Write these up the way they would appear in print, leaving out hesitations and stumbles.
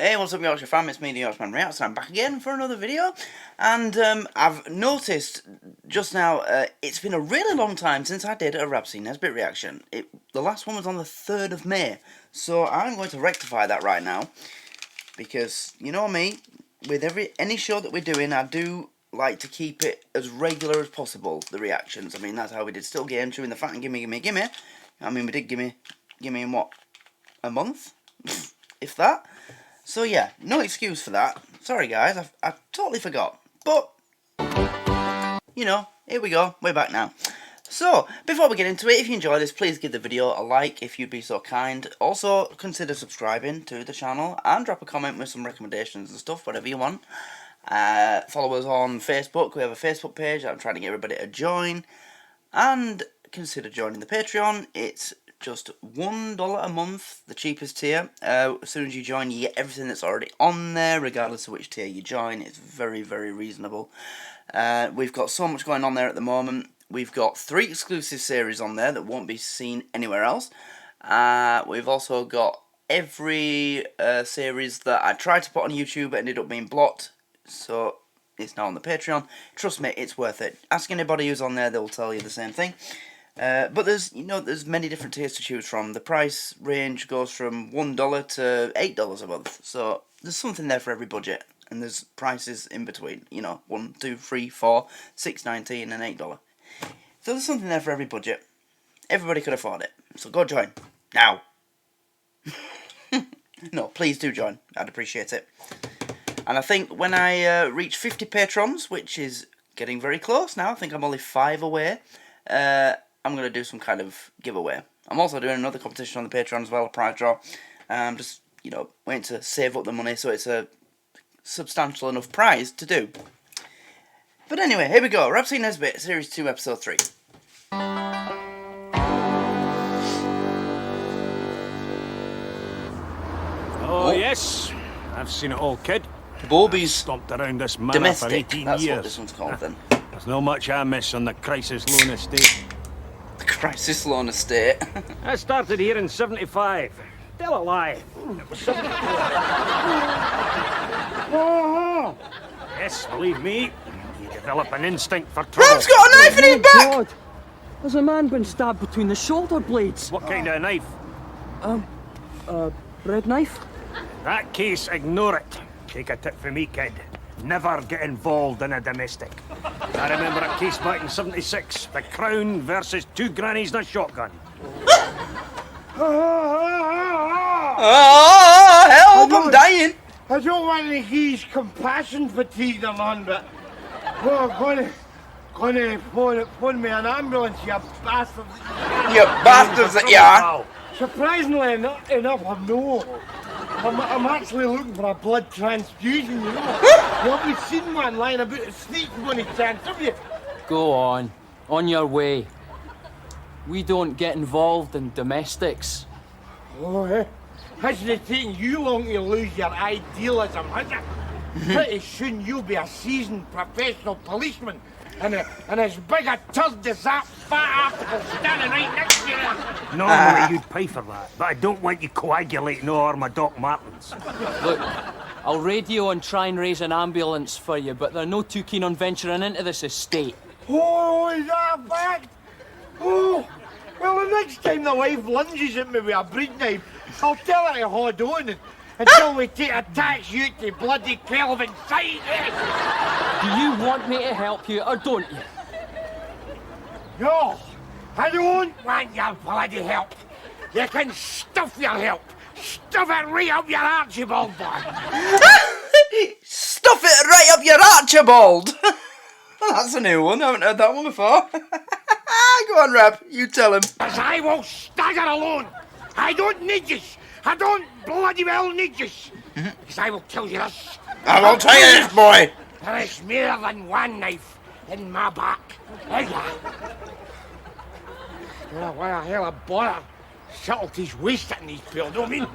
Hey, what's up, Yorkshire fam? It's me, the Yorkshireman Reacts, and I'm back again for another video. And I've noticed just now, it's been a really long time since I did a Rapsy Nesbitt reaction. The last one was on the 3rd of May, so I'm going to rectify that right now. Because, you know me, with any show that we're doing, I do like to keep it as regular as possible, the reactions. I mean, that's how we did Still Game, Chewing the Fat and Gimme. I mean, we did Gimme in what, a month? If that? So yeah, no excuse for that. Sorry guys, I totally forgot. But, you know, here we go, we're back now. So, before we get into it, if you enjoy this, please give the video a like if you'd be so kind. Also, consider subscribing to the channel and drop a comment with some recommendations and stuff, whatever you want. Follow us on Facebook, we have a Facebook page that I'm trying to get everybody to join. And consider joining the Patreon. It's just $1 a month, the cheapest tier. As soon as you join, you get everything that's already on there, regardless of which tier you join. It's very, very reasonable. We've got so much going on there at the moment. We've got 3 exclusive series on there that won't be seen anywhere else. We've also got every series that I tried to put on YouTube but ended up being blocked. So it's now on the Patreon. Trust me, it's worth it. Ask anybody who's on there, they'll tell you the same thing. But there's many different tiers to choose from. The price range goes from $1 to $8 a month. So there's something there for every budget, and there's prices in between. You know, $1, $2, $3, $4, $6.19 and $8. So there's something there for every budget. Everybody could afford it. So go join now. No, please do join. I'd appreciate it. And I think when I reach 50 patrons, which is getting very close now, I think I'm only 5 away. I'm going to do some kind of giveaway. I'm also doing another competition on the Patreon as well, a prize draw. I'm just, waiting to save up the money so it's a substantial enough prize to do. But anyway, here we go. Rapsy Nesbitt, Series 2, Episode 3. Oh, yes. I've seen it all, kid. Bobby's stomped around this manor domestic. for 18 That's years. What this one's called then. There's no much I miss on the Crisis Loan Estate. The Crisis Loan Estate. I started here in 75. Tell a lie. It was 74. Oh, yes, believe me, you develop an instinct for trouble. Rob's got a knife in his back! God. There's a man been stabbed between the shoulder blades. What kind of knife? Bread knife? In that case, ignore it. Take a tip from me, kid. Never get involved in a domestic. I remember a case back in 76. The Crown versus 2 grannies and a shotgun. Oh, help! I'm dying! I don't want to use compassion fatigue them on, but... Oh, gonna phone me an ambulance, you bastards. You bastards that you are! Surprisingly enough, I'm no. I'm actually looking for a blood transfusion, you know. You haven't seen one lying about a sneak money chance, have you? Go on your way. We don't get involved in domestics. Oh, hasn't it taken you long to lose your idealism, has it? Pretty soon you'll be a seasoned professional policeman. And as big a turd as that fat apple standing right next to you. Normally you'd pay for that, but I don't want you coagulating over my Doc Martens. Look, I'll radio and try and raise an ambulance for you, but they're no too keen on venturing into this estate. Oh, is that a fact? Oh, well, the next time the wife lunges at me with a bread knife, I'll tell her to hold on until we take a taxi out to bloody Calum inside. Do you want me to help you, or don't you? No, I don't want your bloody help. You can stuff your help. Stuff it right up your Archibald, boy. Stuff it right up your Archibald! That's a new one, I haven't heard that one before. Go on, Rab, you tell him. As I will stagger alone. I don't need you. I don't bloody well need you. Because I will tell you this. I will tell you this, boy. There is more than one knife in my back. There you are. Well, why a hell of bother. Subtleties wasted in these pills, don't mean?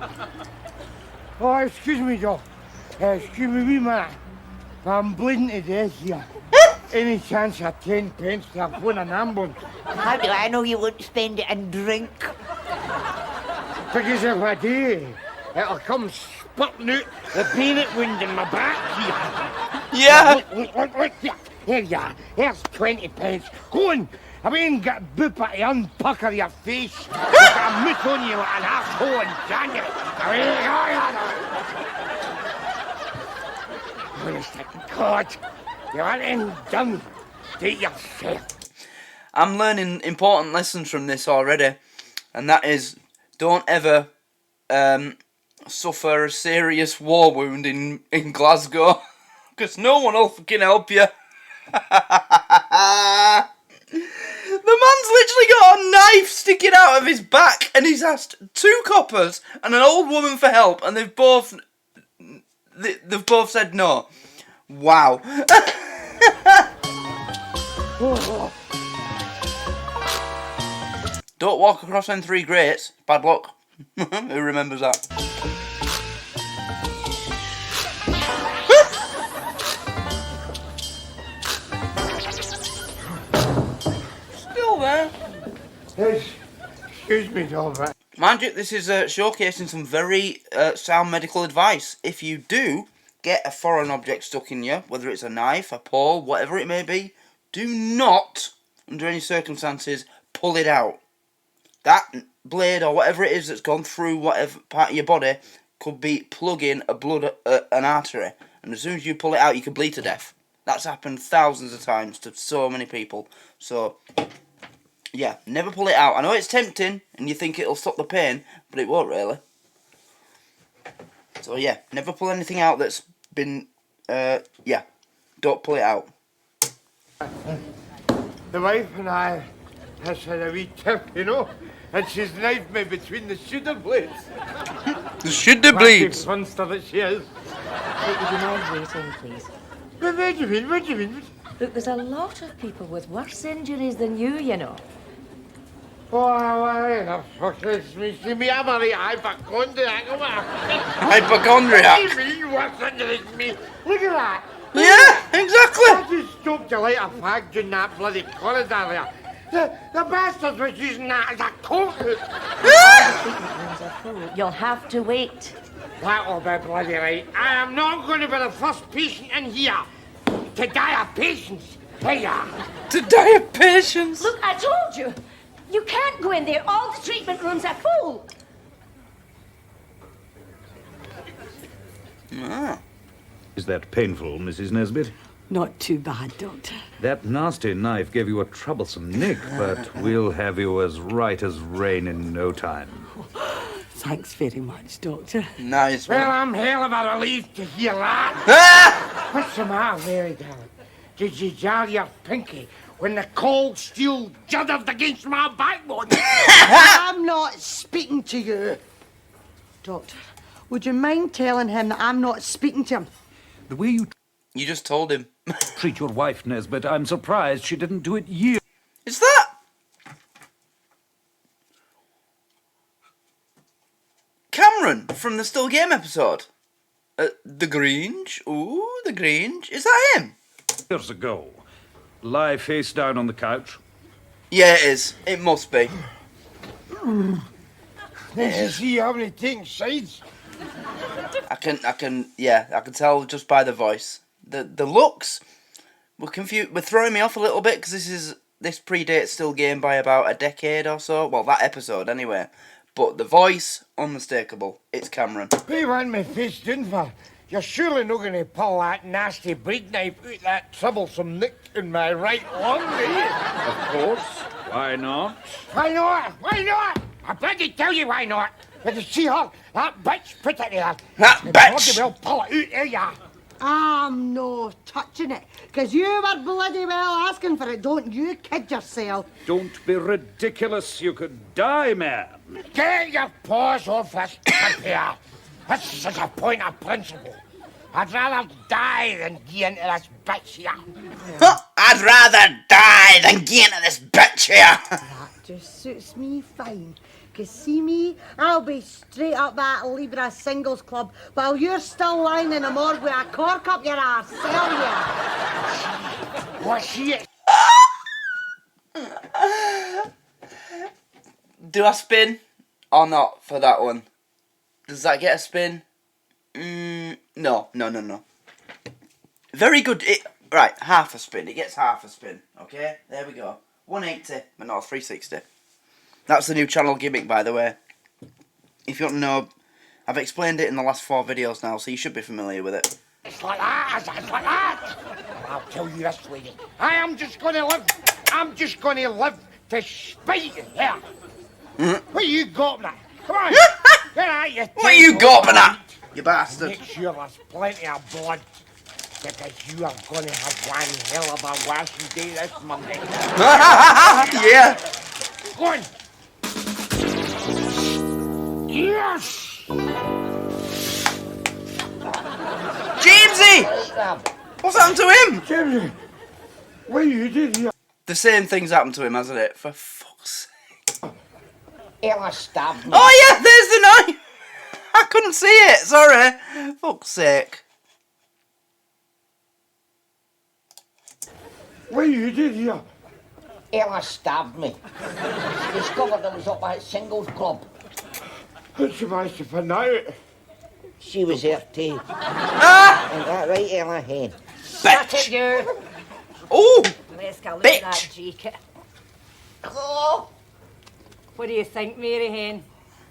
Oh, excuse me, Joe. Excuse me, wee man. I'm bleeding to death here. Any chance of 10 pence to phone an ambulance? How do I know you won't spend it in drink? Because if I do, it'll come spurting out the bayonet wound in my back here. Yeah. Look, here. Here you are. Here's 20 pence. Go on. I ain't got booper to unpucker your face. You've got a moot on you like an asshole in January. Honest to God, you ain't done. Do it yourself. I'm learning important lessons from this already, and that is, don't ever suffer a serious war wound in Glasgow, because no one will fucking help you. The man's literally got a knife sticking out of his back, and he's asked 2 coppers and an old woman for help, and they've both said no. Wow. Don't walk across them 3 grates. Bad luck. Who remembers that? Still there. Excuse me, Tom. Mind you, this is showcasing some very sound medical advice. If you do get a foreign object stuck in you, whether it's a knife, a pole, whatever it may be, do not, under any circumstances, pull it out. That blade or whatever it is that's gone through whatever part of your body could be plugging an artery, and as soon as you pull it out, you could bleed to death. That's happened thousands of times to so many people. So, yeah, never pull it out. I know it's tempting, and you think it'll stop the pain, but it won't really. So yeah, never pull anything out that's been, yeah, don't pull it out. The wife and I has had a wee tip, you know, and she's knifed me between the shoulder blades. The shoulder blades? Monster that she is. Look, would you mind waiting, please? What do you mean? What do you mean? Look, there's a lot of people with worse injuries than you know. Why the fuck is me? See me, I'm a hypochondriac. Hypochondriac? Me, worse injuries than me. Look at that. Yeah, exactly. I just stopped to light a fag in that bloody corridor there. The bastard was using that as a coat hook. Treatment rooms are full. You'll have to wait. That'll be bloody right. I am not going to be the first patient in here to die of patience. Here you are. To die of patience? Look, I told you. You can't go in there. All the treatment rooms are full. Ah. Is that painful, Mrs. Nesbitt? Not too bad, Doctor. That nasty knife gave you a troublesome nick, but we'll have you as right as rain in no time. Thanks very much, Doctor. Nice one. Well, I'm hell of a relief to hear that. Ah! What's the matter, Mary, darling? Did you jar your pinky when the cold steel juddered against my backbone? I'm not speaking to you. Doctor, would you mind telling him that I'm not speaking to him? The way you You just told him. treat your wife, Nesbitt, I'm surprised she didn't do it years. Is that? Cameron from the Still Game episode. The Grange? Ooh, the Grange. Is that him? Years ago. Lie face down on the couch. Yeah, it is. It must be. Did you see how many taking sides? I can tell just by the voice. The looks were throwing me off a little bit, because this predates Still Game by about a decade or so. Well, that episode anyway. But the voice, unmistakable. It's Cameron. What do you want me face doing for? You're surely not going to pull that nasty bread knife out that troublesome nick in my right lung, are you? Of course. Why not? Why not? Why not? I bloody tell you why not. Did you see her? That bitch put it there. That You bitch! bloody well pull it out, there you are. I'm no touching it, because you were bloody well asking for it. Don't you kid yourself. Don't be ridiculous. You could die, man. Get your paws off this tip here. This is just a point of principle. I'd rather die than get into this bitch here. I'd rather die than get into this bitch here. That just suits me fine. Because see me, I'll be straight up that Libra singles club while you're still lying in a morgue with a cork up your arse. Tell ya. What's she? Do I spin or not for that one? Does that get a spin? No. Very good. Right, half a spin. It gets half a spin. Okay, there we go. 180, but not 360. That's the new channel gimmick, by the way. If you want to know, I've explained it in the last 4 videos now, so you should be familiar with it. It's like that, it's like that. I'll tell you this, lady. I am just going to live. I'm just going to live to spite you. Yeah. What you gawping at? Come on. Get out, you What are you gawping at, you bastard? Make sure there's plenty of blood. Because you are going to have one hell of a washing day this Monday. Yeah. Go on. Yes! Jamesy! What's happened to him? Jamesy, what you did here? The same thing's happened to him, hasn't it? For fuck's sake. Ella stabbed me. Oh yeah, there's the knife! I couldn't see it, sorry. Fuck's sake. What you did here? Ella stabbed me. She discovered I was up at singles club. How'd she manage to find out? She was there too. Ah! Ain't that right, Ella Hen? Shut it, you. Oh! Let's go look Bitch. at that jacket. Oh. What do you think, Mary Hen?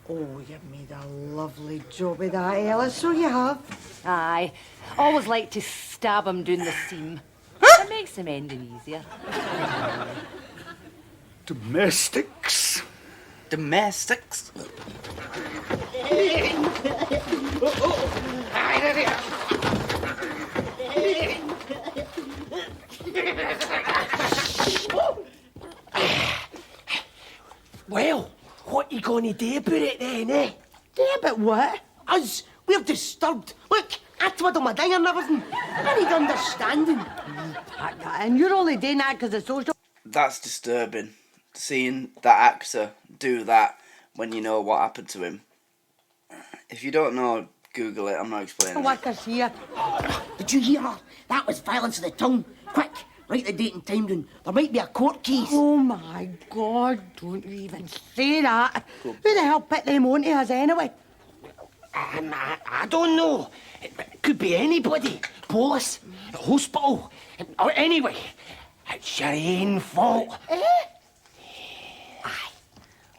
Oh, you've made a lovely job of that, Ella, so you have. Aye. Always like to stab him down the seam. It makes him ending easier. Domestics. Domestics. Well, what you gonna do about it then, eh? Yeah, but what? Us, we're disturbed. Look, I twiddle my ding and everything. I need understanding. Pack that in. You're only doing that because it's social. That's disturbing. Seeing that actor do that when you know what happened to him. If you don't know, Google it. I'm not explaining it. Workers here. Did you hear her? That was violence of the tongue. Quick, write the date and time down. There might be a court case. Oh my God, don't you even say that. Who the hell put them onto us anyway? I don't know. It could be anybody. Police, the hospital, or anyway. It's your own fault. Aye.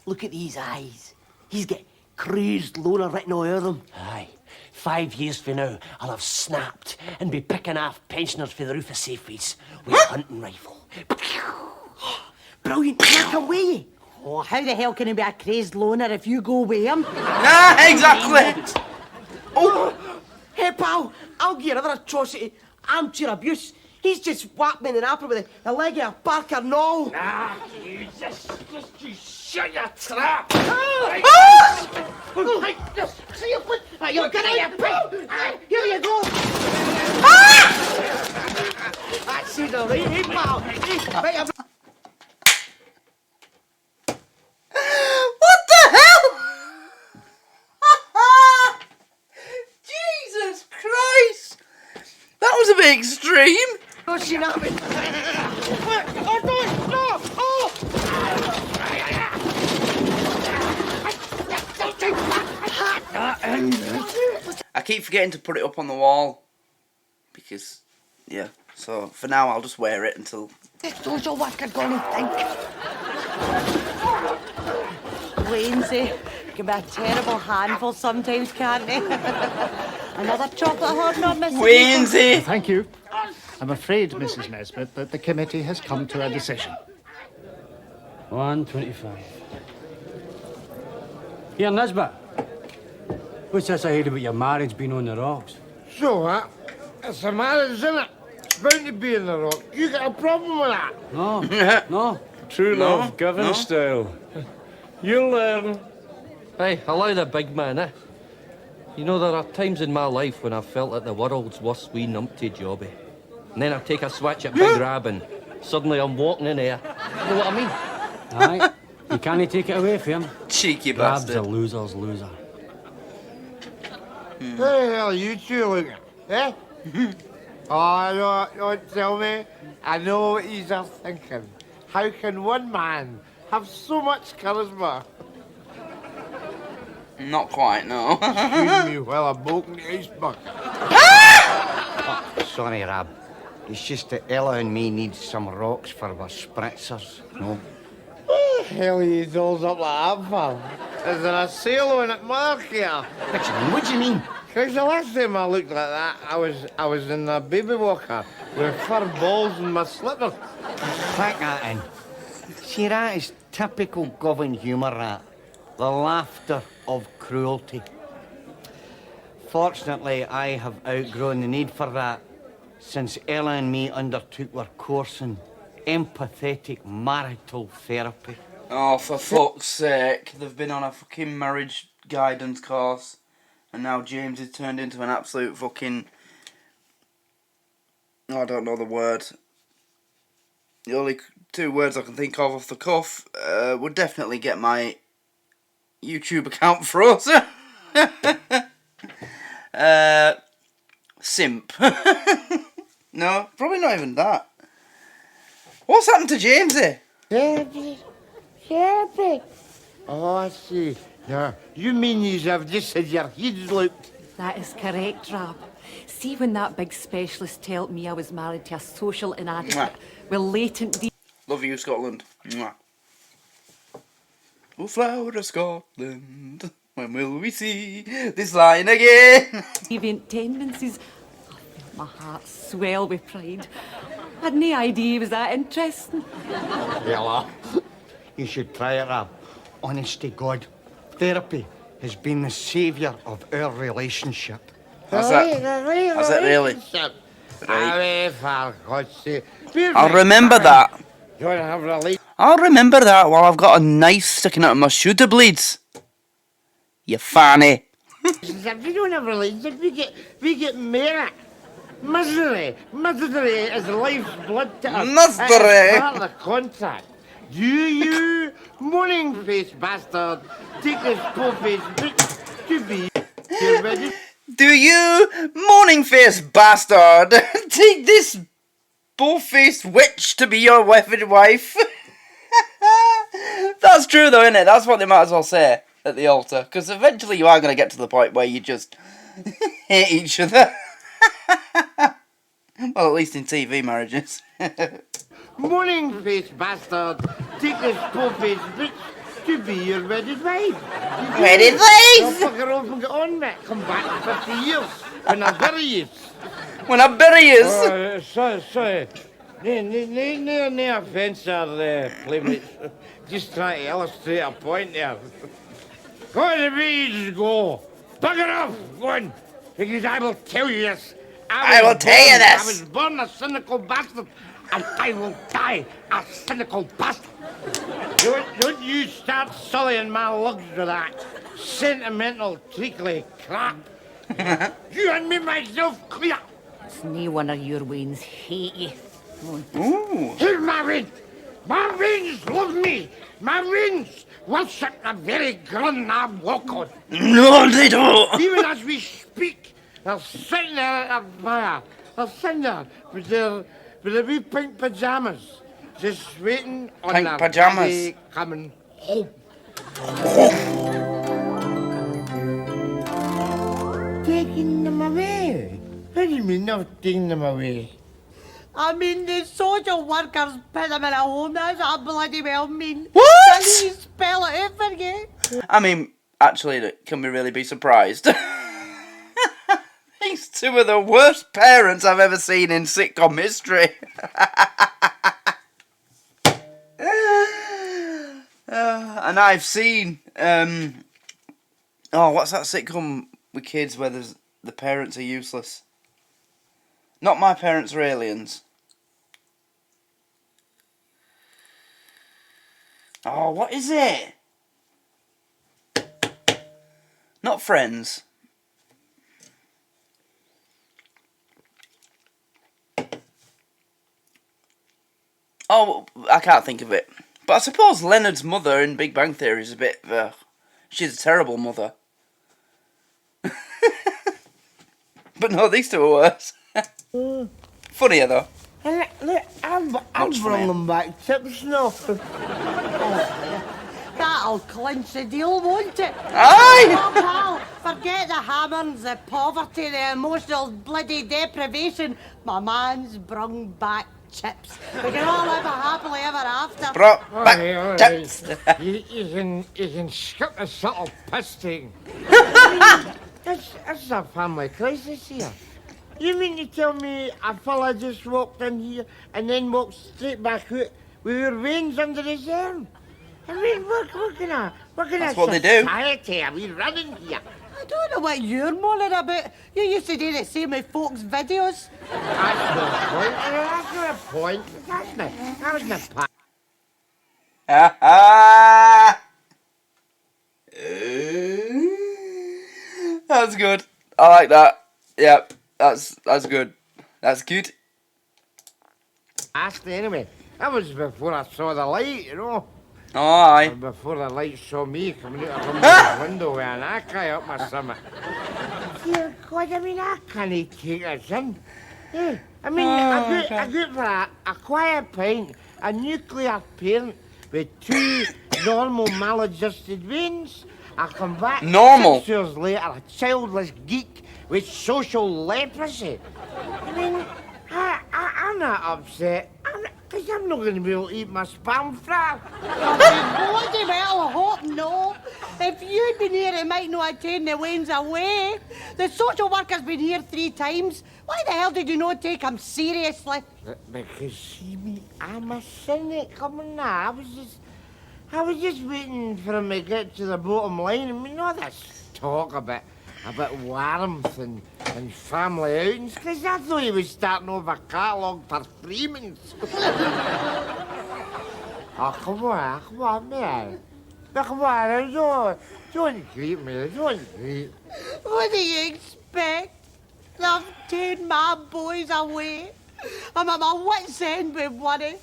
Look at these eyes. He's got cruised loner written all over them. Aye. 5 years from now, I'll have snapped and be picking off pensioners for the roof of Safeways with a hunting rifle. Brilliant. Can I come with you? Oh, how the hell can he be a crazed loner if you go with him? Ah, exactly. Oh, hey pal, I'll give you another atrocity. Amateur abuse. He's just whacked me in the apple with the leg of a Barker Knoll. Ah, you just you shut your trap. See you put. You're gonna pig. Here you go. That's it, all right, hey pal. Hey, What the hell? Jesus Christ! That was a bit extreme. oh, she not me. I keep forgetting to put it up on the wall. Because, yeah. So, for now, I'll just wear it until... Social worker gonna think. Lindsay can be a terrible handful sometimes, can't they? Another chocolate hard not missing. Lindsay! Thank you. I'm afraid, Mrs. Nesbitt, that the committee has come to a decision. 125. Here, Nesbitt. What's this I heard about your marriage being on the rocks? So what? It's a marriage, isn't it? It's bound to be in the rock. You got a problem with that? No, no. True love, govern style. You'll learn. Hey, allow the big man, eh? You know, there are times in my life when I've felt like the world's worst wee numpty jobby. And then I take a switch at Big Rab and suddenly I'm walking in air. You know what I mean? Aye. You can't take it away from him. Cheeky Rab's bastard. a loser's loser. Where the hell are you two looking? Eh? Oh, no, don't tell me. I know what you're thinking. How can one man have so much charisma? Not quite, no. Excuse me while I bolt in the ice bucket. Oh, sorry, Rab. It's just that Ella and me need some rocks for our spritzers, no? What the hell are you dolls up like that, pal? Is there a sale on at Monarchy? What do you mean? Because the last time I looked like that, I was in a baby walker with fur balls and my slippers. Pack that in. See, that is typical Govan humour, that. The laughter of cruelty. Fortunately, I have outgrown the need for that since Ella and me undertook our course in empathetic marital therapy. Oh, for fuck's sake. They've been on a fucking marriage guidance course. And now James is turned into an absolute fucking... I don't know the word. The only 2 words I can think of off the cuff would definitely get my YouTube account frozen. Simp. No, probably not even that. What's happened to Jamesy? Therapy. Oh, I see. Yeah, you mean you have just had your heads looked? That is correct, Rab. See, when that big specialist told me I was married to a social inadequate with latent... Love you, Scotland. Mwah. Oh, flower of Scotland, when will we see this line again? Deviant tendencies. I felt my heart swell with pride. I had no idea he was that interesting. Ella, you should try it, Rab. Honest to God, therapy has been the saviour of our relationship. Has it really? Right. For God's sake. I'll remember that. You want to have a relief? I'll remember that while I've got a knife sticking out of my shooter blades. You fanny. If we don't have a relationship, we get merit. Misery is life's blood to us. Misery. It's part of the contract. Do you, morning-faced bastard, take this poor-faced bitch to be your wedding? Do you, morning-faced bastard, take this bull-faced witch to be your wedded wife? That's true though, isn't it? That's what they might as well say at the altar. Because eventually you are going to get to the point where you just hate each other. Well, at least in TV marriages. Morning-faced bastard, take this poor-faced bitch to be your wedded wife. Wedded wife? I'll fuck her off and get on, mate. Come back in 50 years when I bury you. When I bury you? Sorry. No offence there, playmates. Just trying to illustrate a point there. Go to the beads, go. Bugger off, go on. Because I will tell you this. I will tell you this. I was born a cynical bastard, and I will die a cynical bastard. Don't you start sullying my lugs with that sentimental, treacly crap. You and me myself clear. It's no one of your wains hate you. Ooh. Here's my ring. My rings love me. My rings worship the very ground I walk on. No, they don't. Even as we speak, they're sitting there at the fire. They're sitting there with their wee pink pyjamas, just waiting on Pink their pyjamas. daddy coming home. Taking them away? What do you mean not taking them away? I mean, the social workers put them in a home. That's what I bloody well mean. What? Can you spell it out for you? I mean, actually, can we really be surprised? These 2 are the worst parents I've ever seen in sitcom history. And I've seen, what's that sitcom with kids where the parents are useless? Not My Parents Are Aliens. Oh, what is it? Not Friends. Oh, I can't think of it. But I suppose Leonard's mother in Big Bang Theory is a bit... she's a terrible mother. But no, these 2 are worse. Funnier though. Look, I've brought them back tips now. That That'll clinch the deal, won't it? Aye! Oh, pal, forget the hammers, the poverty, the emotional bloody deprivation. My man's brung back chips. We can all live happily ever after. Bro, back Hey, chips. you can skip the subtle piss taking. This is a family crisis here. You mean to tell me a fella just walked in here and then walked straight back out with your veins under his arm? I mean, what kind of That's what they do. society are we running here? I don't know what you're moaning about. You used to do the same with folks' videos. That's no point. That's not a point. That was my part. That's good. I like that. Yep, that's good. That's good. Asked anyway. That was before I saw the light, you know. Oh, aye. Before the light saw me coming out of the window with an Acula up my stomach. Dear God, I mean, I can't take this in. Yeah, I mean, I go for a quiet pint, a nuclear parent with two normal maladjusted veins. I come back Normal? 6 years later, a childless geek with social leprosy. I mean, I'm not upset. Because I'm not going to be able to eat my spam fry. Bloody well, I hope no. If you'd been here, it might not have taken the wains away. The social worker's been here 3 times. Why the hell did you not take him seriously? Because, see me, I'm a cynic coming now. I was just waiting for him to get to the bottom line. I mean, all this talk about warmth and family outings, because I thought he was starting off a catalogue for Freemans. Oh, come on, man. Come on, don't creep me, don't creep. What do you expect? I've taken my boys away. I'm at my wit's end with worry.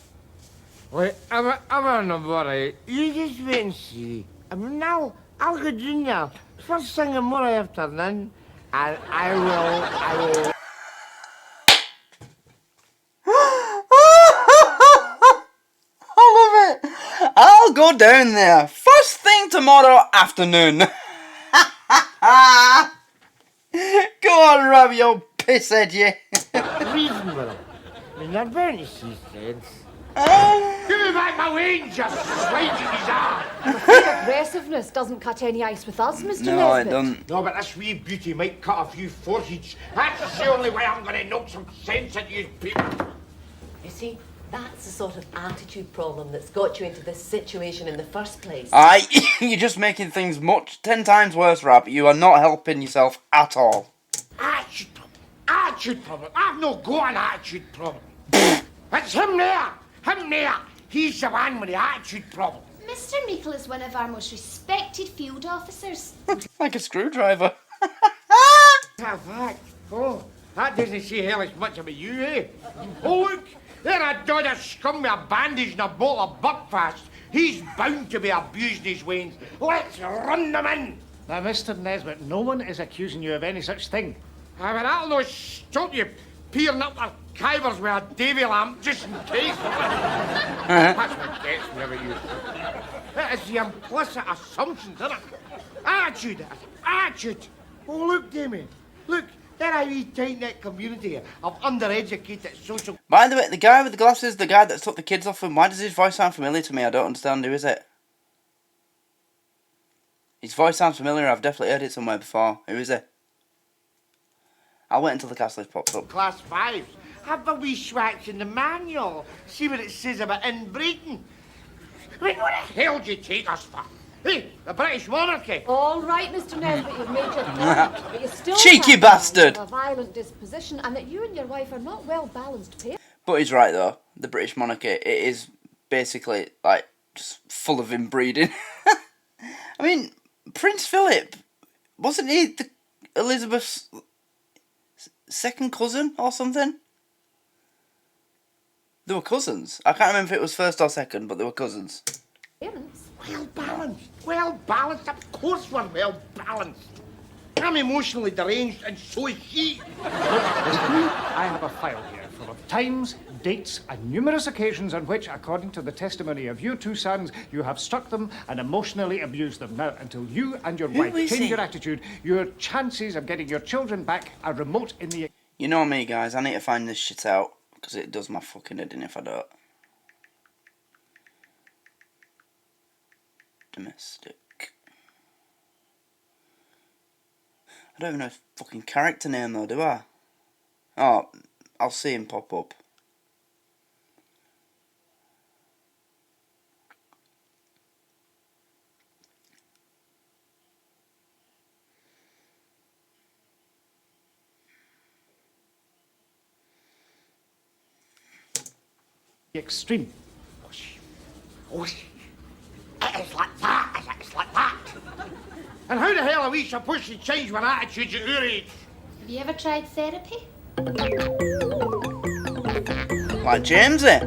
Wait, I'm on the worry. You just wait and see. I mean, now, I'll go down there first thing tomorrow afternoon, and I will... I love it. I'll go down there first thing tomorrow afternoon. Go on, Rob, you pisshead, you. Reasonable. I mean, you're bound to see sense. Give me back my wings, you sliding his arm! Aggressiveness doesn't cut any ice with us, Mr. No, Nesbitt. it doesn't. No, but this wee beauty might cut a few forces. That's the only way I'm going to knock some sense into you people. You see, that's the sort of attitude problem that's got you into this situation in the first place. Aye, you're just making things 10 times worse, Rob. You are not helping yourself at all. Attitude problem. Attitude problem. I've no got an attitude problem. It's him there. Him there. He's the one with the attitude problem. Mr. Meiklem is one of our most respected field officers. Like a screwdriver. That fact. Oh, that doesn't say hellish much about you, eh? Oh, look. There a dodder scum with a bandage and a bottle of Buckfast. He's bound to be abusing his wains. Let's run them in. Now, Mr. Nesbitt, no one is accusing you of any such thing. I mean, that'll not stop you peering up their kivers with a davy lamp just in case. That's what gets me about you. That is the implicit assumption, isn't it? Attitude. Attitude. Oh, look, Damien. Look, there a wee tight-knit community of undereducated social... By the way, the guy with the glasses, the guy that took the kids off him, why does his voice sound familiar to me? I don't understand. Who is it? His voice sounds familiar. I've definitely heard it somewhere before. Who is it? I'll wait until the cast list pops up. Class 5s. Have a wee swatch in the manual. See what it says about inbreeding. I mean, what the hell do you take us for? Hey, the British monarchy. All right, Mr. Nesbitt, you've made your point, but you still Cheeky have bastard. a violent disposition, and that you and your wife are not well balanced pairs. But he's right though. The British monarchy, it is basically like just full of inbreeding. I mean, Prince Philip, wasn't he the Elizabeth's second cousin or something? They were cousins. I can't remember if it was first or second, but they were cousins. Well balanced. Well balanced. Of course we're well balanced. I'm emotionally deranged and so is she. I I have a file here full of times, dates, and numerous occasions on which, according to the testimony of your two sons, you have struck them and emotionally abused them. Now, until you and your wife change your attitude, your chances of getting your children back are remote in the... You know me, guys. I need to find this shit out, because it does my fucking head in if I don't. Domestic. I don't even know his fucking character name though, do I? Oh, I'll see him pop up. Extreme. It's like that, it's like that. And how the hell are we supposed to change our attitudes at your age? Have you ever tried therapy? Like Jamesy.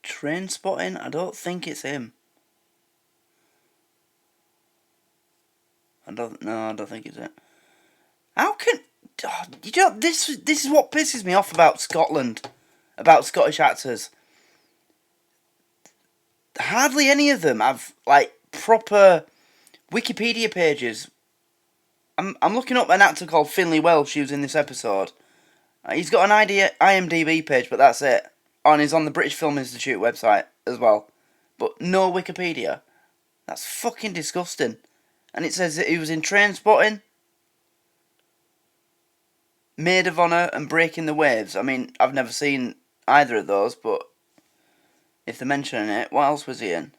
Train spotting? I don't think it's him. I don't think it's it. How can... Oh, you know, this is what pisses me off about Scotland. About Scottish actors. Hardly any of them have, like, proper Wikipedia pages. I'm looking up an actor called Finlay Welsh who's in this episode. He's got an IMDb page, but that's it. Oh, and he's on the British Film Institute website as well. But no Wikipedia. That's fucking disgusting. And it says that he was in Trainspotting, Maid of Honour, and Breaking the Waves. I mean, I've never seen either of those, but if they're mentioning it, what else was he in?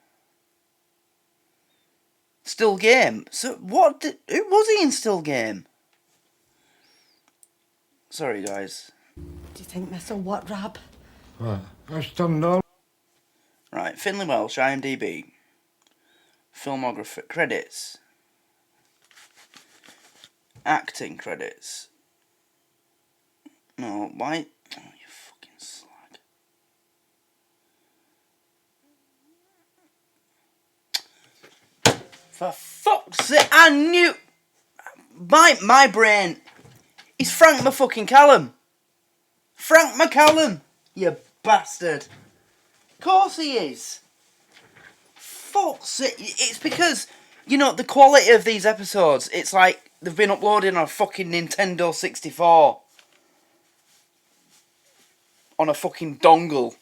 Still Game. So who was he in Still Game? Sorry, guys. Do you think this'll work, Rab? What? That's turned on. Right, Finlay Welsh, IMDb. Filmography credits. Acting credits. No, why? Oh, you fucking slag. For fuck's sake, I knew. My brain. He's Frank motherfucking Calum. Frank McCallum, you bastard. Of course he is. Fuck's sake. It's because, you know, the quality of these episodes, it's like they've been uploaded on a fucking Nintendo 64. On a fucking dongle.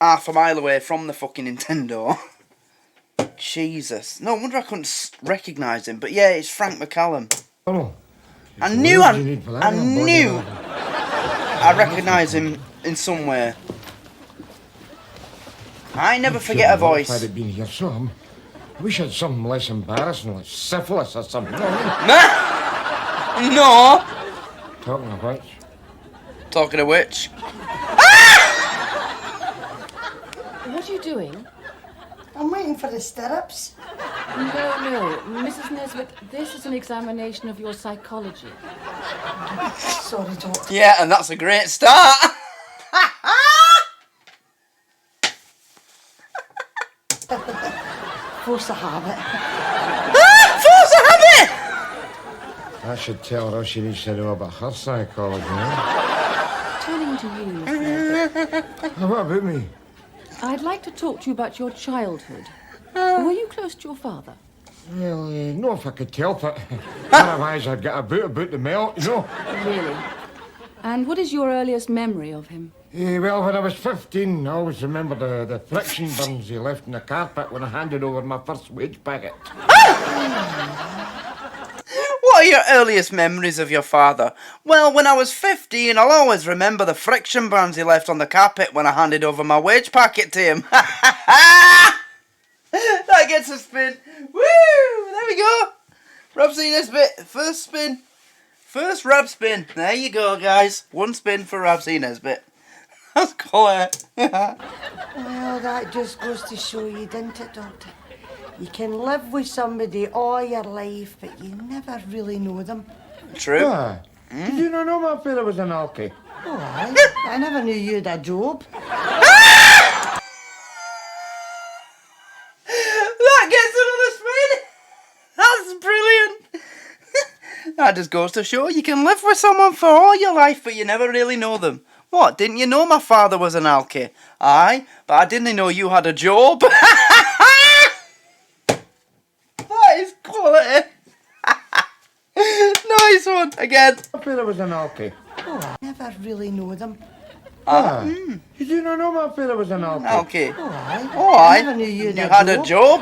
Half a mile away from the fucking Nintendo. Jesus. No wonder I couldn't recognise him. But yeah, it's Frank McCallum. Oh, I knew I recognised him in some way. I never forget a voice. If I'd been here, some. I wish I had something less embarrassing, like syphilis or something. No. Talking of which? Talking of which? What are you doing? I'm waiting for the stirrups. No, Mrs. Nesbitt, this is an examination of your psychology. Sorry, Doctor. Yeah, and that's a great start. Force a habit. Force a habit! I should tell her all she needs to know about her psychology, eh? Turning to you, Miss Nesbitt. What about me? I'd like to talk to you about your childhood. Were you close to your father? Well, no, if I could help it. Otherwise, I'd get a boot about the melt, you know. Really? And what is your earliest memory of him? Well, when I was 15, I always remember the friction burns he left in the carpet when I handed over my first wage packet. What are your earliest memories of your father? Well, when I was 15, I'll always remember the friction burns he left on the carpet when I handed over my wage packet to him. That gets a spin. Woo! There we go. Robsy Nesbitt, first spin. First Rab spin. There you go, guys. One spin for Robsy Nesbitt. That's cool, eh? Well, that just goes to show you, didn't it, Doctor? You can live with somebody all your life, but you never really know them. True. Did you not know my father was an alky? Oh, I never knew you had a job. That just goes to show you can live with someone for all your life, but you never really know them. What, didn't you know my father was an alky? Aye, but I didn't know you had a job. That is quality. Nice one, again. My father was an alky. Oh, I never really know them. You do not know my father was an alky? Alky. Oh, aye. Oh, aye. I never knew you had a job.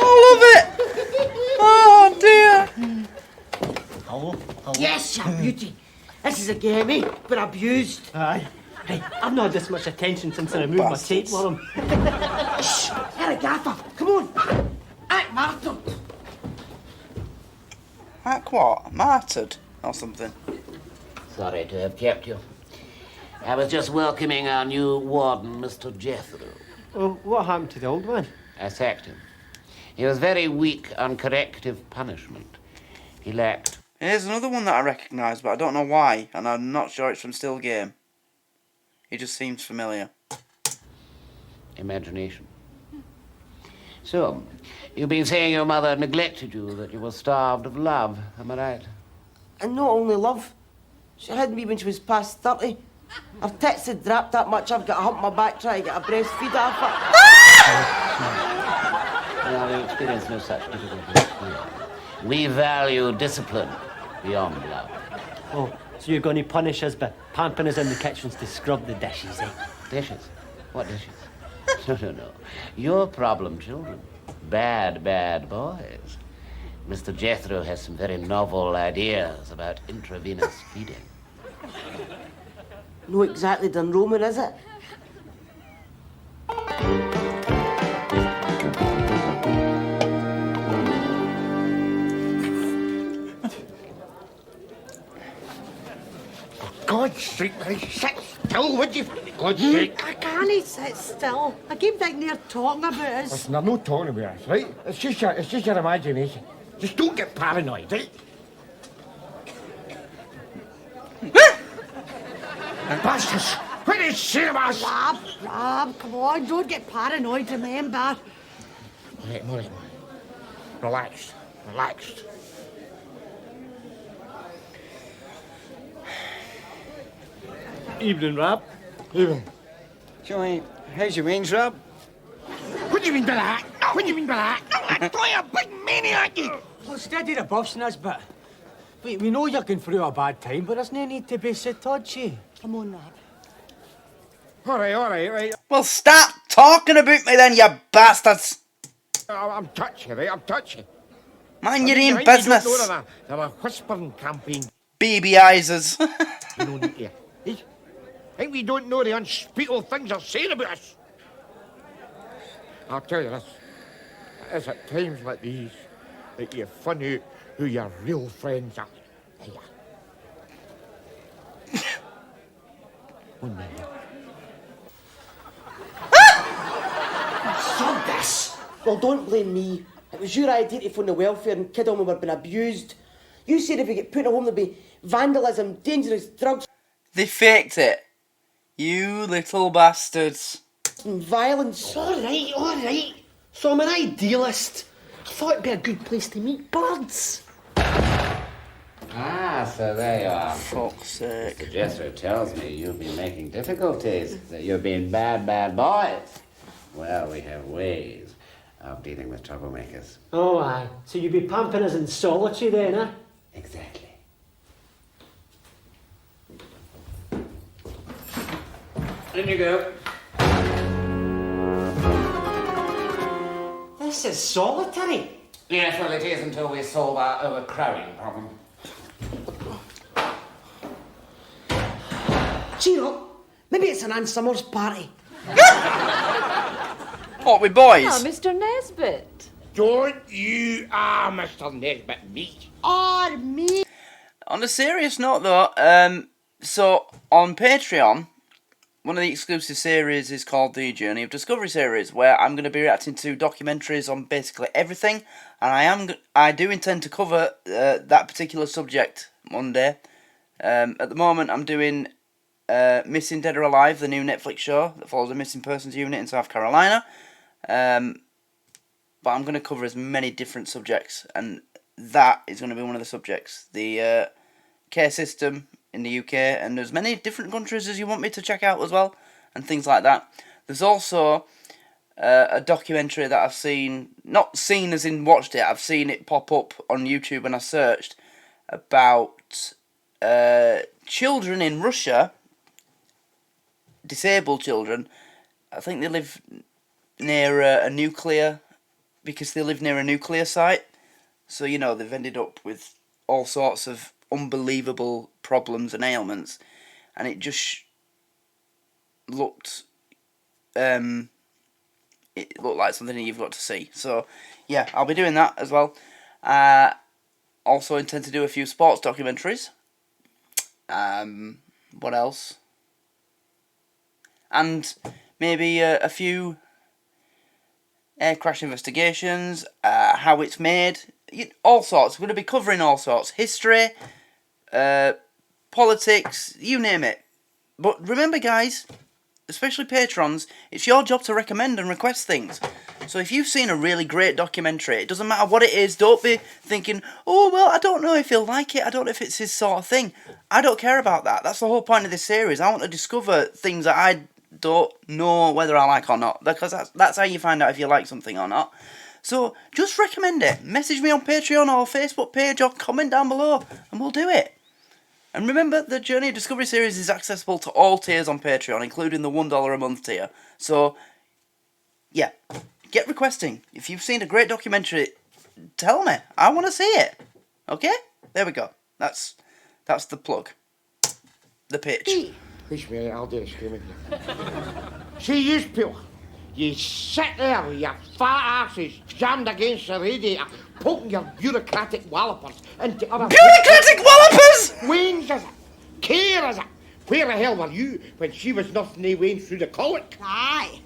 I love it. Oh, dear. Hello? Yes, you beauty. This is a gamey, but abused. Aye. Hey, I've not had this much attention since I removed my tapeworm. Shh! Tarek Jafar, come on! Act martyred! Act what? Martyred? Or something? Sorry to have kept you. I was just welcoming our new warden, Mr. Jethro. Oh, what happened to the old one? I sacked him. He was very weak on corrective punishment. He lacked... Here's another one that I recognise, but I don't know why, and I'm not sure it's from Still Game. He just seems familiar. imagination. So, you've been saying your mother neglected you, that you were starved of love, am I right? And not only love. She had me when she was past 30. Her tits had dropped that much I've got to hump my back trying to get a breastfeed off her. Well, we experience no such difficulties here. We value discipline beyond love. Oh, so you're going to punish us by pampering us in the kitchens to scrub the dishes, eh? Dishes? What dishes? No. Your problem children. Bad boys. Mr. Jethro has some very novel ideas about intravenous feeding. No exactly done Roman, is it? God's sake, man, sit still, would you? God's sake. I can't sit still. I keep thinking they're talking about us. Listen, I'm not talking about us, right? It's just your imagination. Just don't get paranoid, right? Bastards! What is saying about us? Rob, come on, don't get paranoid, remember. All right. Relaxed. Evening, Rob. Evening. Joey, how's your wings, Rob? What do you mean by that? What do you mean by that? I'm a big maniac! Well, steady the buffs, Nesbitt. We know you're going through a bad time, but there's no need to be so touchy. Come on, Rob. All right. Well, stop talking about me then, you bastards! I'm touchy, right? I'm touchy. Mind your own I business. don't know they're a whispering campaign. BBIzers. We don't need to. I think we don't know the unspeakable things they're saying about us. I'll tell you this. It's at times like these that you find out who your real friends are. There. 1 minute. Stop this! Well, don't blame me. It was your idea to phone the welfare and kid on we were being abused. You said if we get put in a home there'd be vandalism, dangerous drugs. They faked it. You little bastards. And violence. All right. So I'm an idealist. I thought it'd be a good place to meet birds. Ah, so there you are. Fuck's sake. Mr. Jethro tells me you've been making difficulties, that you've been bad boys. Well, we have ways of dealing with troublemakers. Oh, aye. So you'd be pampering us in solitary then, eh? Exactly. In you go. This is solitary. Yes, well, it is until we solve our overcrowding problem. Cheer up. Maybe it's an Ann Summers party. What, with boys? Ah, Mr. Nesbitt. Don't you, Mr. Nesbitt, me. Or me. On a serious note, though, so on Patreon, one of the exclusive series is called the Journey of Discovery series, where I'm going to be reacting to documentaries on basically everything, and I do intend to cover that particular subject one day. At the moment, I'm doing Missing Dead or Alive, the new Netflix show that follows a missing persons unit in South Carolina. but I'm going to cover as many different subjects, and that is going to be one of the subjects. The care system in the UK, and as many different countries as you want me to check out as well, and things like that. There's also a documentary that I've seen, not seen as in watched it, I've seen it pop up on YouTube when I searched, about children in Russia, disabled children. I think they live near a nuclear, because they live near a nuclear site. So, you know, they've ended up with all sorts of unbelievable problems and ailments. And it just looked, it looked like something that you've got to see. So, yeah, I'll be doing that as well. Also intend to do a few sports documentaries. What else? And maybe a few air crash investigations, how it's made, all sorts. We're going to be covering all sorts. History, politics, you name it. But remember, guys, especially patrons, it's your job to recommend and request things. So if you've seen a really great documentary, it doesn't matter what it is, don't be thinking, oh, well, I don't know if he'll like it, I don't know if it's his sort of thing. I don't care about that. That's the whole point of this series. I want to discover things that I don't know whether I like or not, because that's how you find out if you like something or not. So just recommend it. Message me on Patreon or Facebook page, or comment down below, and we'll do it. And remember, the Journey of Discovery series is accessible to all tiers on Patreon, including the $1 a month tier. So, yeah, get requesting. If you've seen a great documentary, tell me. I want to see it. Okay? There we go. That's the plug. The pitch. Push me, I'll do the screaming here. See, you people, you sit there with your fat asses jammed against the radiator, poking your bureaucratic wallopers into other... Bureaucratic wallopers?! Wains, is it? Care, is it? Where the hell were you when she was nursing the Wains through the colic? Aye.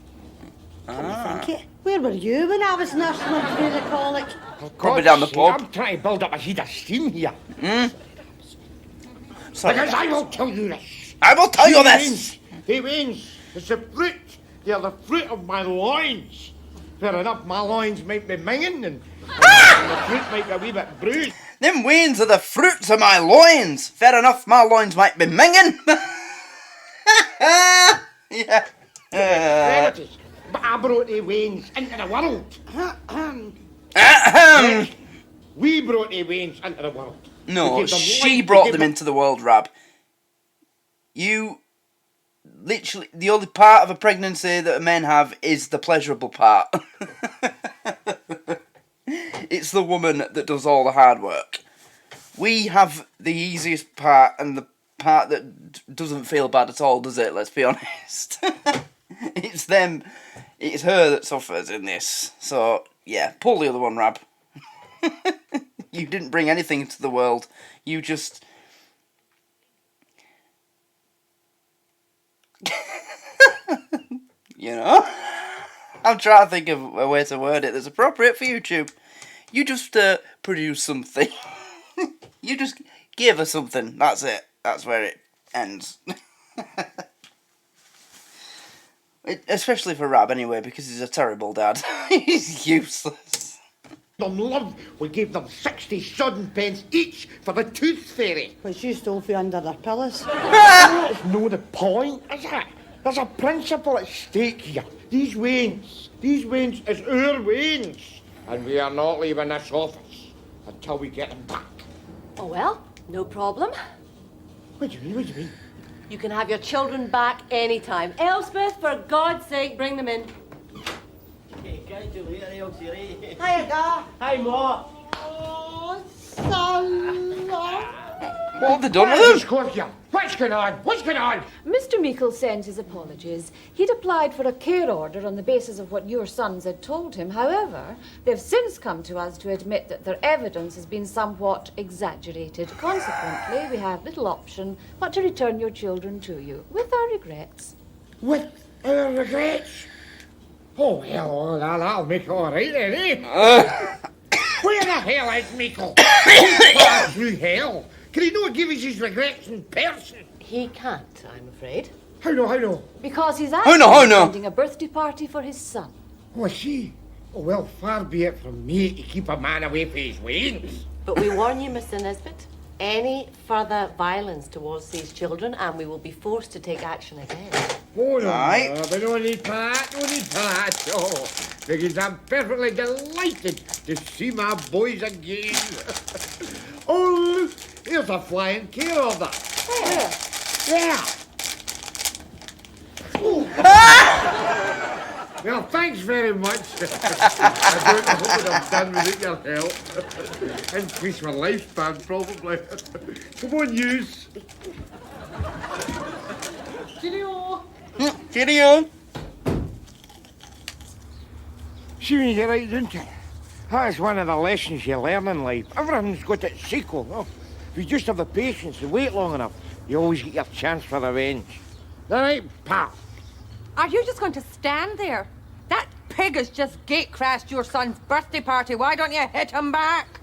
Think it. Where were you when I was nursing her through the colic? Probably down the pub. I'm trying to build up a heat of steam here. Sorry, because I guys. will tell you this. I will tell you this! The Wains, it's the fruit. They're the fruit of my loins. Fair enough, my loins might be minging and the fruit might be a wee bit bruised. Them wains are the fruits of my loins. Fair enough, my loins might be minging. Yeah. But I brought the Wains into the world. We brought the Wains into the world. No, she brought them into the world, Rab. You... Literally, the only part of a pregnancy that men have is the pleasurable part. It's the woman that does all the hard work. We have the easiest part, and the part that doesn't feel bad at all, does it? Let's be honest. It's them. It's her that suffers in this. So, yeah, pull the other one, Rab. You didn't bring anything into the world. You just... You know? I'm trying to think of a way to word it that's appropriate for YouTube. You just produce something. You just give her something. That's it. That's where it ends. Especially for Rab, anyway, because he's a terrible dad. He's useless. Them love, we gave them 60 sodden pence each for the tooth fairy. Which you stole from under their pillows. That's no the point, is it? There's a principle at stake here. These Wains is our Wains. And we are not leaving this office until we get them back. Oh, well, no problem. What do you mean? You can have your children back anytime. Elspeth, for God's sake, bring them in. Hiya, Gar. Hi, Ma. Oh, son. What have they done with them? What's going on? What's going on? Mr. Meikle sends his apologies. He'd applied for a care order on the basis of what your sons had told him. However, they've since come to us to admit that their evidence has been somewhat exaggerated. Consequently, we have little option but to return your children to you, with our regrets. With our regrets? Oh, well, that'll make it all right then, eh? Where the hell is Meikle? He's far through hell. Can he not give us his regrets in person? He can't, I'm afraid. How no? Because he's How actually no? attending a birthday party for his son. Oh, I see. Oh, well, far be it from me to keep a man away from his wains. But we warn you, Mr. Nesbitt, any further violence towards these children and we will be forced to take action again. Oh, no, Aye. no, but no need for that, no need for that. Oh, because I'm perfectly delighted to see my boys again. Oh, look, here's a flying care order. There. Well, thanks very much. I don't know what I've done without your help. Increase my lifespan, probably. Come on, yous. Cheerio. Cheerio. See when you get right into it. That's one of the lessons you learn in life. Everything's got its sequel. No? If you just have the patience and wait long enough, you always get your chance for revenge. All right, pal? Are you just going to stand there? That pig has just gate-crashed your son's birthday party. Why don't you hit him back?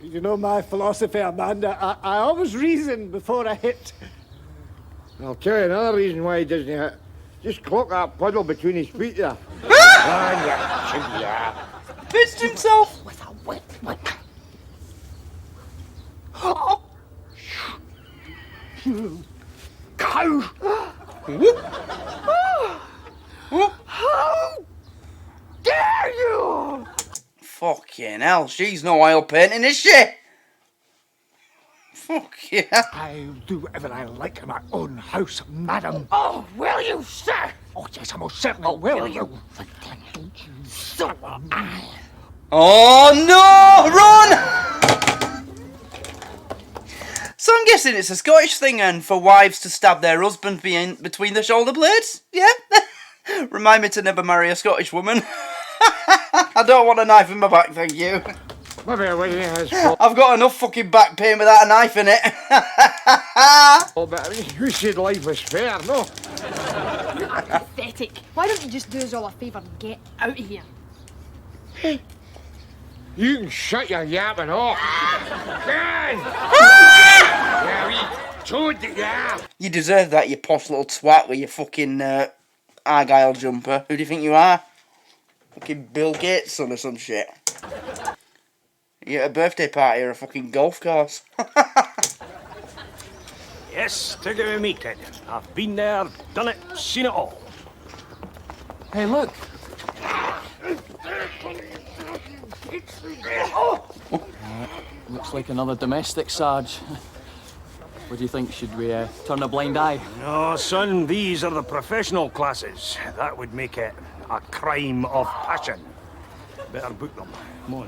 You know my philosophy, Amanda. I always reason before I hit. I'll tell you another reason why he doesn't hit. Just clock that puddle between his feet there. Pissed himself. With a wet whip. Oh. Cow! How dare you! Fucking hell, she's no oil painting, is she? Fuck yeah. I'll do whatever I like in my own house, madam. Oh, will you, sir? Oh, yes, I most certainly will. you? So am I. Oh no! Run! So I'm guessing it's a Scottish thing and for wives to stab their husband between the shoulder blades? Yeah? Remind me to never marry a Scottish woman. I don't want a knife in my back, thank you. I've got enough fucking back pain without a knife in it. Oh, but I mean, who said life was fair, no? You are pathetic. Why don't you just do us all a favour and get out of here? Hey, you can shut your yapping off. Yeah, we toad that you are. You deserve that, you posh little twat with your fucking Argyle jumper. Who do you think you are? Fucking Bill Gates' son or some shit. You at a birthday party or a fucking golf course. Yes, take it with me, kid. I've been there, done it, seen it all. Hey, look. Looks like another domestic, Sarge. What do you think? Should we turn a blind eye? No, son, these are the professional classes. That would make it a crime of passion. Better book them. Come on.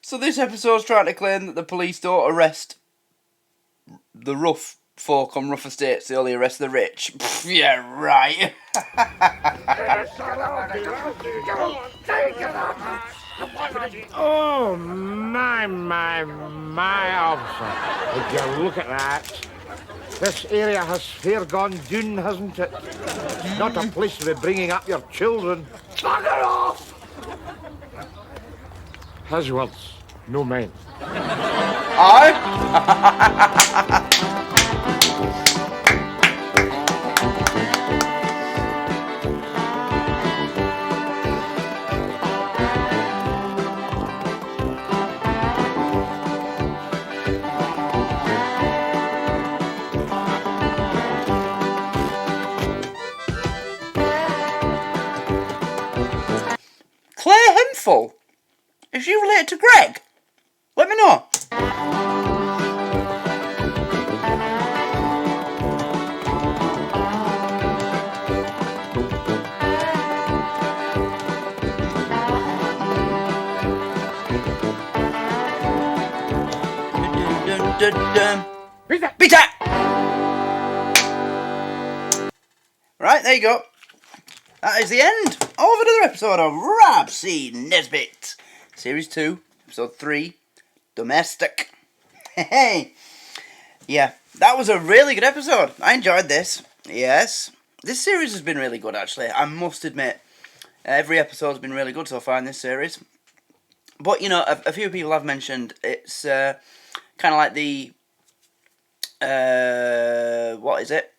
So this episode's trying to claim that the police don't arrest the rough folk on rough estates, they only arrest the rich. Pff, yeah, right. Oh, my, officer. Would you look at that? This area has fair gone doon, hasn't it? It's not a place to be bringing up your children. Bugger off! His words, no mine. Aye? Claire Hemphill? Is she related to Greg? Let me know. Beat that! Right, there you go. That is the end of another episode of Rab C. Nesbitt. Series 2, Episode 3, Domestic. Hey! Yeah, that was a really good episode. I enjoyed this. Yes. This series has been really good, actually. I must admit. Every episode's been really good so far in this series. But, you know, a few people have mentioned it's kind of like the... what is it?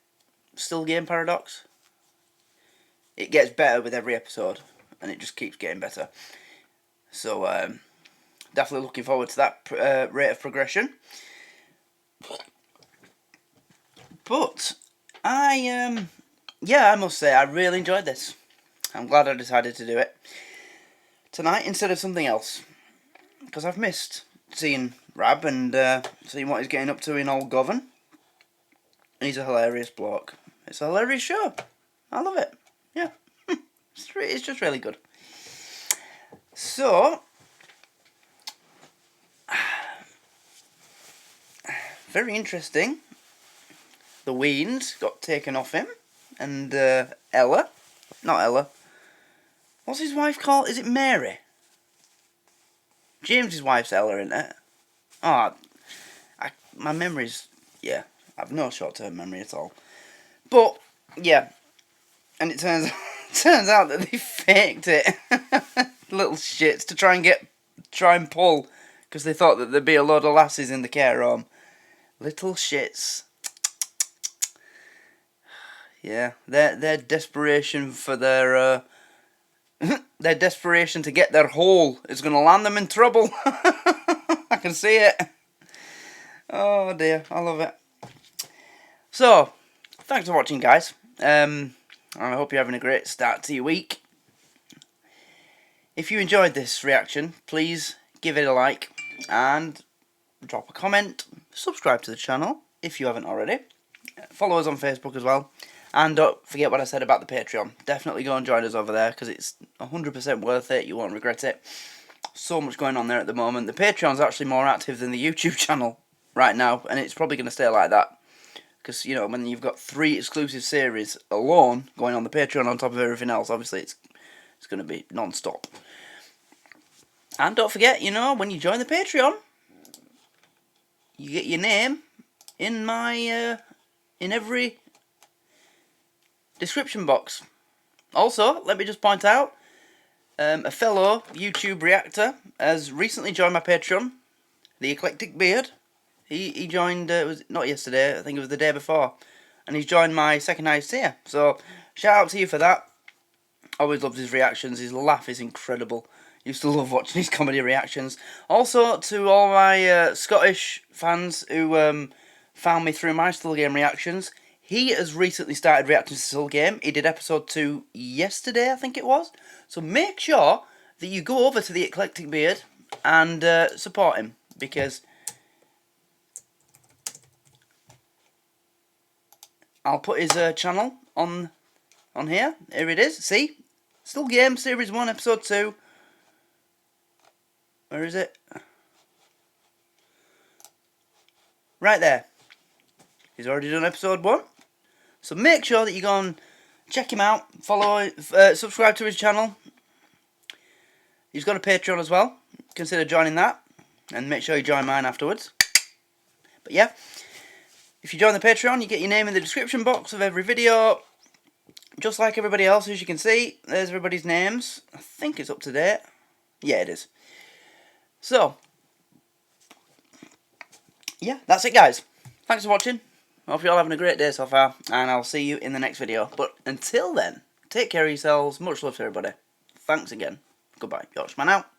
Still Game Paradox? it gets better with every episode, and it just keeps getting better. So definitely looking forward to that rate of progression. But I must say I really enjoyed this. I'm glad I decided to do it tonight instead of something else, because I've missed seeing Rab and seeing what he's getting up to in Old Govan. And he's a hilarious bloke. It's a hilarious show. I love it. Yeah. It's just really good. So, very interesting. The weans got taken off him. And Ella. Not Ella. What's his wife called? Is it Mary? James's wife's Ella, isn't it? Oh, my memory's... Yeah, I have no short-term memory at all. But, yeah. And it turns out that they faked it. Little shits to try and pull. Because they thought that there'd be a load of lasses in the care home. Little shits. Yeah, their desperation for their desperation to get their hole is going to land them in trouble. I can see it. Oh dear, I love it. So, thanks for watching, guys. I hope you're having a great start to your week. If you enjoyed this reaction, please give it a like and drop a comment. Subscribe to the channel if you haven't already. Follow us on Facebook as well. And don't forget what I said about the Patreon. Definitely go and join us over there, because it's 100% worth it. You won't regret it. So much going on there at the moment. The Patreon's actually more active than the YouTube channel right now, and it's probably going to stay like that. Because, you know, when you've got 3 exclusive series alone going on the Patreon on top of everything else, obviously it's going to be non-stop. And don't forget, you know, when you join the Patreon, you get your name in my, in every description box. Also, let me just point out, a fellow YouTube reactor has recently joined my Patreon, the Eclectic Beard. He joined, it was not yesterday, I think it was the day before, and he's joined my second highest tier. So, shout out to you for that. Always loved his reactions, his laugh is incredible. Used to love watching his comedy reactions. Also, to all my Scottish fans who found me through my Still Game reactions, he has recently started reacting to Still Game. He did episode 2 yesterday, I think it was. So make sure that you go over to the Eclectic Beard and support him, because I'll put his channel on here. Here it is. See? Still Game, Series 1, Episode 2. Where is it? Right there. He's already done Episode 1. So make sure that you go and check him out. Follow, subscribe to his channel. He's got a Patreon as well. Consider joining that. And make sure you join mine afterwards. But yeah. If you join the Patreon, you get your name in the description box of every video. Just like everybody else, as you can see. There's everybody's names. I think it's up to date. Yeah, it is. So, yeah, that's it, guys. Thanks for watching. I hope you're all having a great day so far. And I'll see you in the next video. But until then, take care of yourselves. Much love to everybody. Thanks again. Goodbye. Yorkshireman out.